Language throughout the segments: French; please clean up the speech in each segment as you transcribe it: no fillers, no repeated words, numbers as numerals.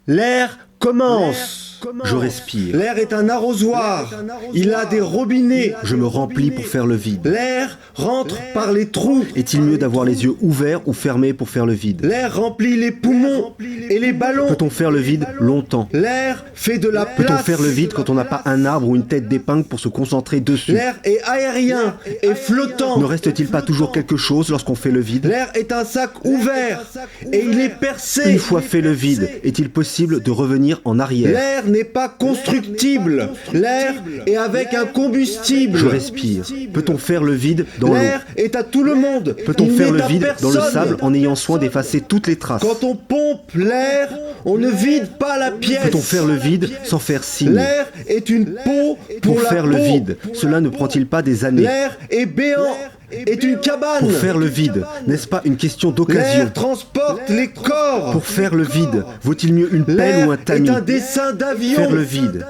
L'air commence. Je respire. L'air est un arrosoir. Il a des robinets. Je me remplis pour faire le vide. L'air rentre par les trous. Est-il mieux d'avoir les yeux ouverts ou fermés pour faire le vide? L'air remplit les poumons et les ballons. Peut-on faire le vide longtemps? L'air fait de la place. Peut-on faire le vide quand on n'a pas un arbre ou une tête d'épingle pour se concentrer dessus? L'air est aérien et flottant. Ne reste-t-il pas toujours quelque chose lorsqu'on fait le vide? L'air est un sac ouvert et il est percé. Une fois fait le vide, est-il possible de revenir en arrière? L'air n'est pas constructible. L'air est avec un combustible. Je respire. Peut-on faire le vide dans l'eau? L'air est à tout le monde. Peut-on Il faire n'est le à vide dans le personne. sable en ayant soin d'effacer toutes les traces? Quand on pompe l'air, on ne vide pas la pièce. Peut-on faire le vide sans faire signe? L'air est une peau Pour la faire le peau. vide, cela ne prend-il pas des années? L'air est béant, est une cabane. Pour faire le vide, n'est-ce pas une question d'occasion? L'air transporte les corps. Pour faire le vide, vaut-il mieux une pelle L'air ou un est tamis? un dessin d'avion. Faire le vide,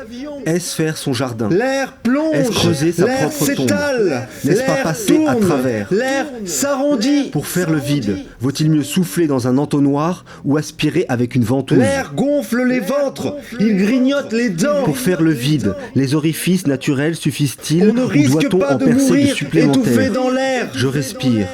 est-ce faire son jardin? L'air plonge. Est-ce creuser sa L'air propre tombe? s'étale. N'est-ce pas L'air passer à tourne. travers? L'air s'arrondit. Pour faire le vide, vaut-il mieux souffler dans un entonnoir ou aspirer avec une ventouse? L'air gonfle les ventres. Il grignote les dents. Pour faire le vide, les orifices naturels suffisent-ils On ne ou risque doit-on pas en de percer de mourir étouffé supplémentaires? dans l'air. Je respire.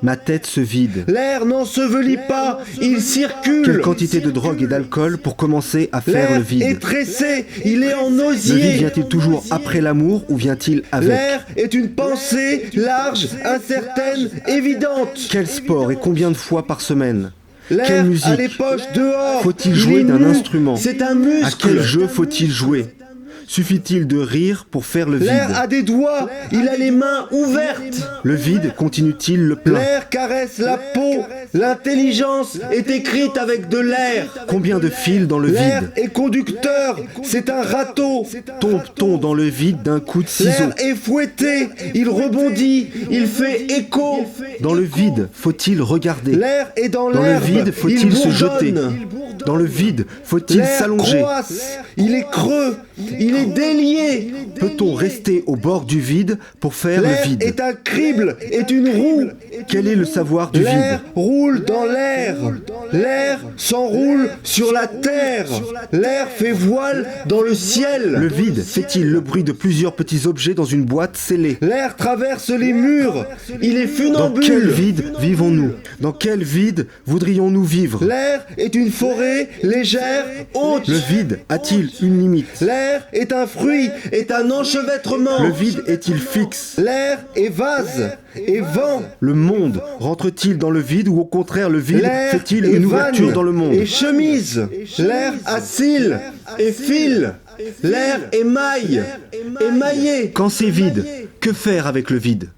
Ma tête se vide. L'air n'ensevelit pas, il circule. Quelle quantité de drogue et d'alcool pour commencer à faire le L'air vide? est tressé, il est en Le vide osier. vient-il toujours après l'amour ou vient-il avec? L'air est une pensée large, incertaine, évidente. Quel sport et combien de fois par semaine? Quelle L'air musique? a les poches dehors. Faut-il Il jouer est d'un nu. instrument? C'est un À muscle. quel jeu faut-il jouer? Suffit-il de rire pour faire le vide? L'air a des doigts, il a les mains ouvertes. Le vide continue-t-il le plein? L'air caresse la peau. L'intelligence est écrite avec de l'air. Combien de fils dans le L'air vide? est conducteur, c'est un râteau. Tombe-t-on dans le vide d'un coup de ciseau? L'air est fouetté, il rebondit, il fait écho. Dans le vide, faut-il regarder? L'air est dans Dans le l'herbe, vide, il faut-il se jeter? bourdonne. Dans le vide, faut-il L'air s'allonger? croasse, il est creux, il est délié. Peut-on rester au bord du vide pour faire le L'air vide? est un crible, est une roue. Quel est le savoir du L'air vide? roule dans l'air. L'air s'enroule sur la terre. L'air fait voile dans le ciel. Le vide fait-il le bruit de plusieurs petits objets dans une boîte scellée? L'air traverse les murs. Il est Dans quel funambule. vide vivons-nous? Dans quel vide voudrions-nous vivre? L'air est une forêt légère, haute. Le vide a-t-il une limite? L'air est un fruit, est un enchevêtrement. Le vide est-il fixe? L'air est vase et vent. Le monde rentre-t-il dans le vide ou au contraire le vide L'air fait-il est une ouverture vanne dans le monde? et chemise. L'air a cils et fil. L'air émaille, émaillé. Quand c'est vide, que faire avec le vide?